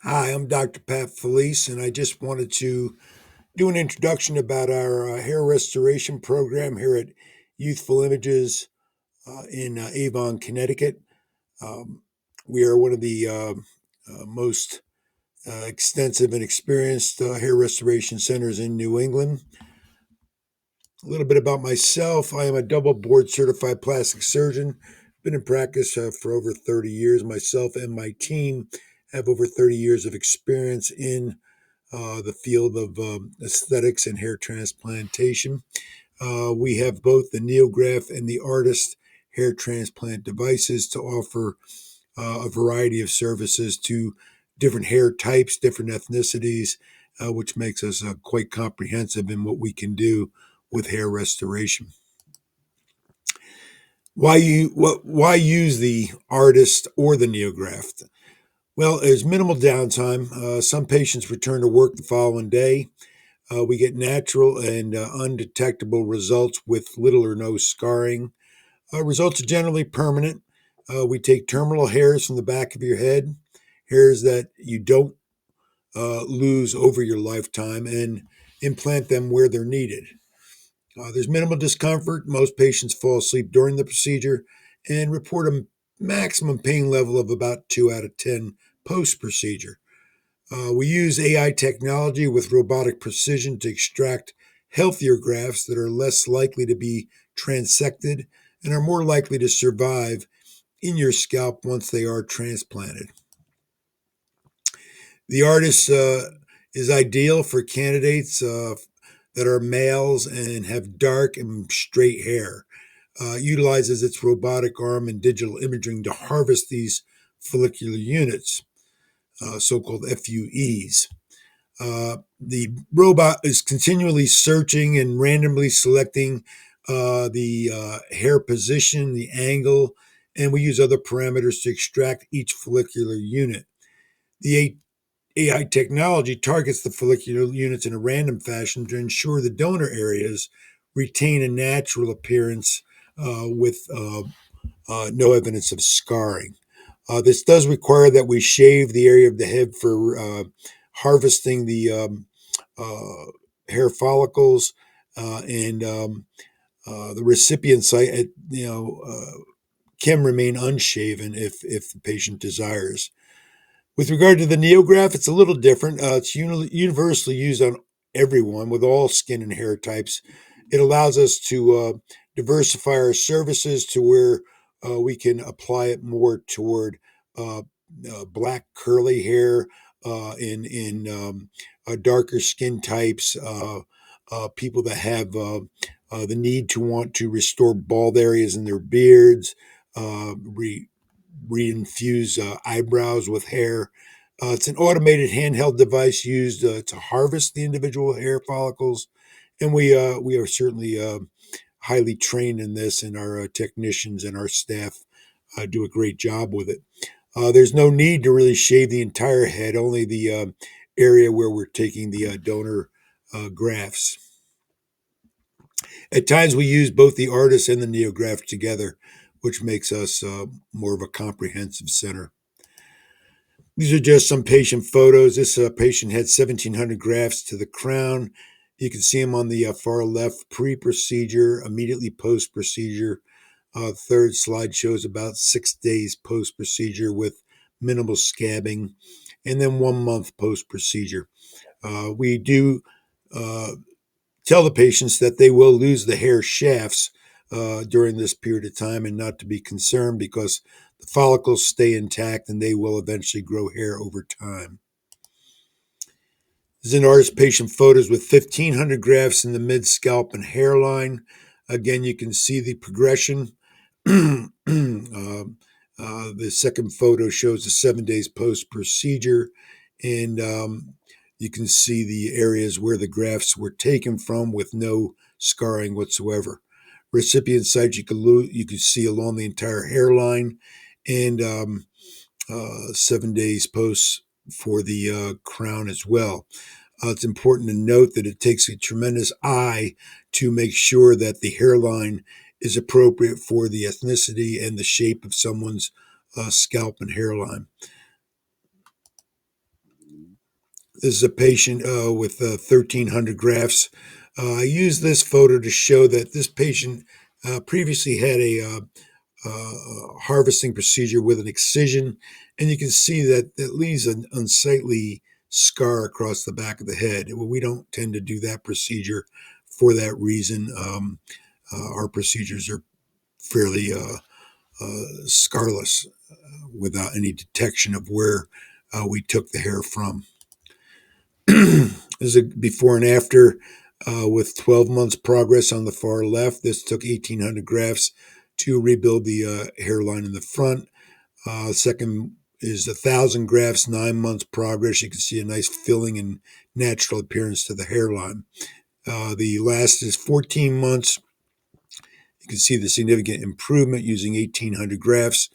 Hi, I'm Dr. Pat Felice, and I just wanted to do an introduction about our hair restoration program here at Youthful Images in Avon, Connecticut. Um, we are one of the most extensive and experienced hair restoration centers in New England. A little bit about myself. I am a double board certified plastic surgeon. Been in practice for over 30 years. Myself and my team have over 30 years of experience in the field of aesthetics and hair transplantation. We have both the NeoGraft and the ARTAS hair transplant devices to offer a variety of services to different hair types, different ethnicities, which makes us quite comprehensive in what we can do with hair restoration. Why use the ARTAS or the NeoGraft? Well, there's minimal downtime. Some patients return to work the following day. We get natural and undetectable results with little or no scarring. Results are generally permanent. We take terminal hairs from the back of your head, hairs that you don't lose over your lifetime, and implant them where they're needed. There's minimal discomfort. Most patients fall asleep during the procedure and report a maximum pain level of about 2 out of 10 post procedure. We use AI technology with robotic precision to extract healthier grafts that are less likely to be transected and are more likely to survive in your scalp once they are transplanted. The ARTAS is ideal for candidates that are males and have dark and straight hair. Utilizes its robotic arm and digital imaging to harvest these follicular units, so-called FUEs. The robot is continually searching and randomly selecting the hair position, the angle, and we use other parameters to extract each follicular unit. The AI technology targets the follicular units in a random fashion to ensure the donor areas retain a natural appearance with no evidence of scarring. This does require that we shave the area of the head for harvesting the hair follicles and the recipient site. Can remain unshaven if the patient desires. With regard to the NeoGraft, it's a little different. It's universally used on everyone with all skin and hair types. It allows us to diversify our services to where we can apply it more toward uh, black curly hair in darker skin types, people that have the need to want to restore bald areas in their beards, reinfuse eyebrows with hair. It's an automated handheld device used to harvest the individual hair follicles, and we are certainly highly trained in this, and our technicians and our staff do a great job with it. There's no need to really shave the entire head, only the area where we're taking the donor grafts. At times, we use both the ARTAS and the NeoGraft together, which makes us more of a comprehensive center. These are just some patient photos. This patient had 1,700 grafts to the crown. You can see him on the far left, pre-procedure, immediately post-procedure. Third slide shows about 6 days post-procedure with minimal scabbing, and then 1 month post-procedure. We do tell the patients that they will lose the hair shafts during this period of time and not to be concerned because the follicles stay intact and they will eventually grow hair over time. This is an artist patient photos with 1,500 grafts in the mid scalp and hairline. Again, you can see the progression. The second photo shows the 7 days post procedure, and you can see the areas where the grafts were taken from with no scarring whatsoever. Recipient site you can see along the entire hairline, and 7 days post for the crown as well. It's important to note that it takes a tremendous eye to make sure that the hairline is appropriate for the ethnicity and the shape of someone's scalp and hairline. This is a patient with 1,300 grafts. I use this photo to show that this patient previously had a harvesting procedure with an excision, and you can see that it leaves an unsightly scar across the back of the head. Well, we don't tend to do that procedure for that reason. Our procedures are fairly scarless without any detection of where we took the hair from. This is a before and after with 12 months progress on the far left. This took 1,800 grafts to rebuild the hairline in the front. Second is 1,000 grafts, 9 months progress. You can see a nice filling and natural appearance to the hairline. The last is 14 months. You can see the significant improvement using 1,800 grafts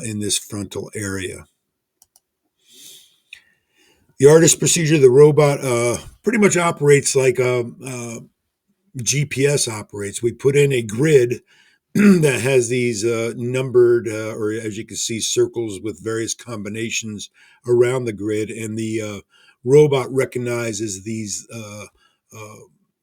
in this frontal area. The ARTAS procedure, the robot, pretty much operates like a GPS operates. We put in a grid that has these numbered, or as you can see, circles with various combinations around the grid, and the robot recognizes these uh,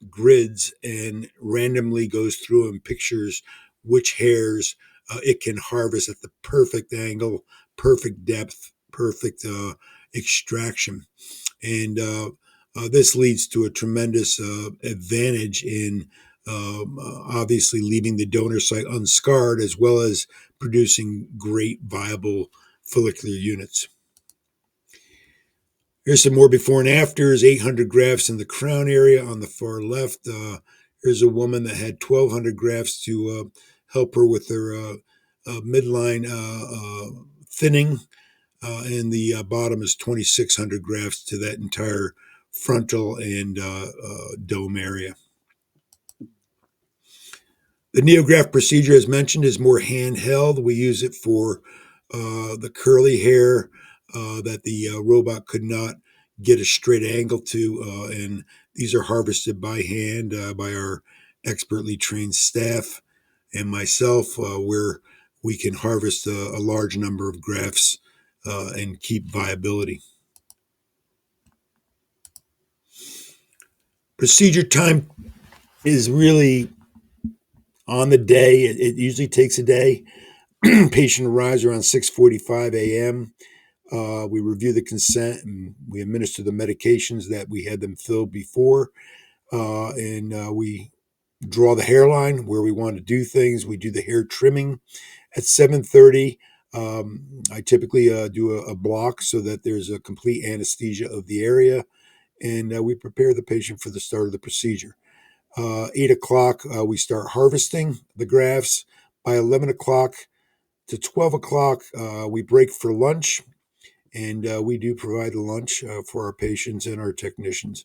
grids and randomly goes through and pictures which hairs it can harvest at the perfect angle, perfect depth, perfect extraction. And this leads to a tremendous advantage in obviously leaving the donor site unscarred, as well as producing great viable follicular units. Here's some more before and afters, 800 grafts in the crown area on the far left. Here's a woman that had 1,200 grafts to help her with her midline thinning. And the bottom is 2,600 grafts to that entire frontal and dome area. The neograft procedure, as mentioned, is more handheld. We use it for the curly hair that the robot could not get a straight angle to, and these are harvested by hand by our expertly trained staff and myself, where we can harvest a large number of grafts and keep viability. Procedure time is really on the day. It usually takes a day. Patient arrives around 6:45 a.m. We review the consent and we administer the medications that we had them filled before. And we draw the hairline where we want to do things. We do the hair trimming at 7:30. I typically do a block so that there's a complete anesthesia of the area, and we prepare the patient for the start of the procedure. 8 o'clock, we start harvesting the grafts. By 11 o'clock to 12 o'clock, we break for lunch, and we do provide a lunch for our patients and our technicians.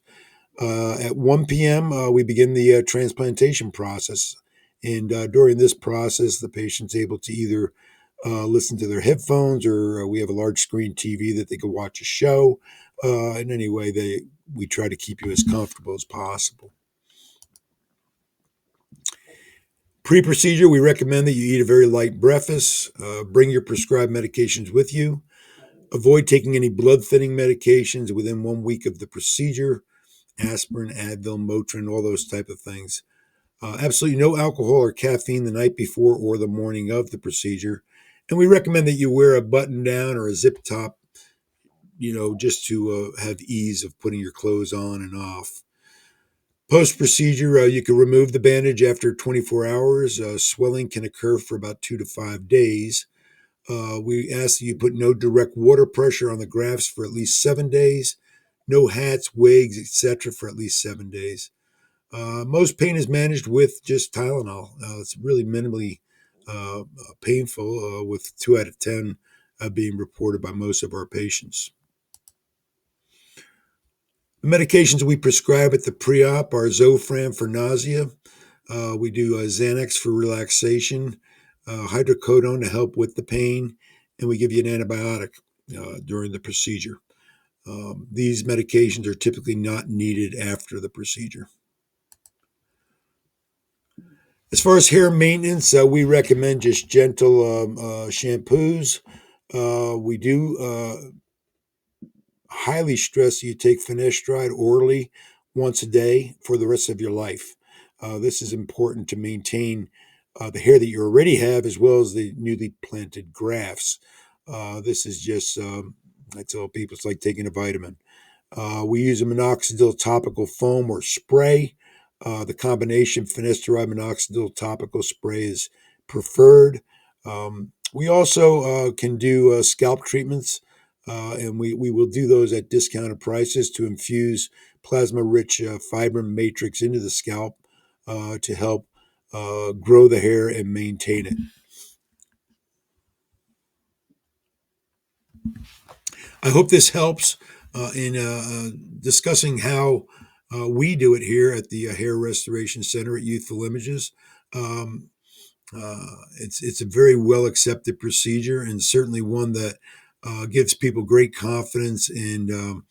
At 1 p.m., we begin the transplantation process. And during this process, the patient's able to either listen to their headphones, or we have a large screen TV that they can watch a show. And anyway, we try to keep you as comfortable as possible. Pre-procedure, we recommend that you eat a very light breakfast. Bring your prescribed medications with you. Avoid taking any blood thinning medications within 1 week of the procedure. Aspirin, Advil, Motrin, all those type of things. Absolutely no alcohol or caffeine the night before or the morning of the procedure. And we recommend that you wear a button down or a zip top, just to have ease of putting your clothes on and off. Post procedure, you can remove the bandage after 24 hours. Swelling can occur for about 2 to 5 days. We ask that you put no direct water pressure on the grafts for at least 7 days. No hats, wigs, etc. for at least 7 days. Most pain is managed with just Tylenol. It's really minimally painful, with 2 out of 10 being reported by most of our patients. The medications we prescribe at the pre-op are Zofran for nausea. We do Xanax for relaxation, hydrocodone to help with the pain, and we give you an antibiotic during the procedure. These medications are typically not needed after the procedure. As far as hair maintenance, we recommend just gentle shampoos. We do highly stress that you take finasteride orally once a day for the rest of your life. This is important to maintain the hair that you already have, as well as the newly planted grafts. This is just, I tell people, it's like taking a vitamin. We use a minoxidil topical foam or spray. The combination finasteride minoxidil topical spray is preferred. We also can do scalp treatments, and we will do those at discounted prices to infuse plasma rich fibrin matrix into the scalp to help grow the hair and maintain it. I hope this helps in discussing how we do it here at the Hair Restoration Center at Youthful Images. Um, it's a very well accepted procedure, and certainly one that gives people great confidence and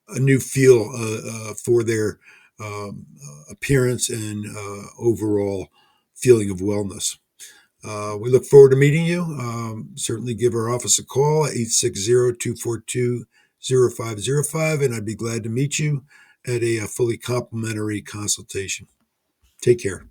a new feel for their appearance and overall feeling of wellness. We look forward to meeting you. Certainly give our office a call at 860-242-0505, and I'd be glad to meet you at a fully complimentary consultation. Take care.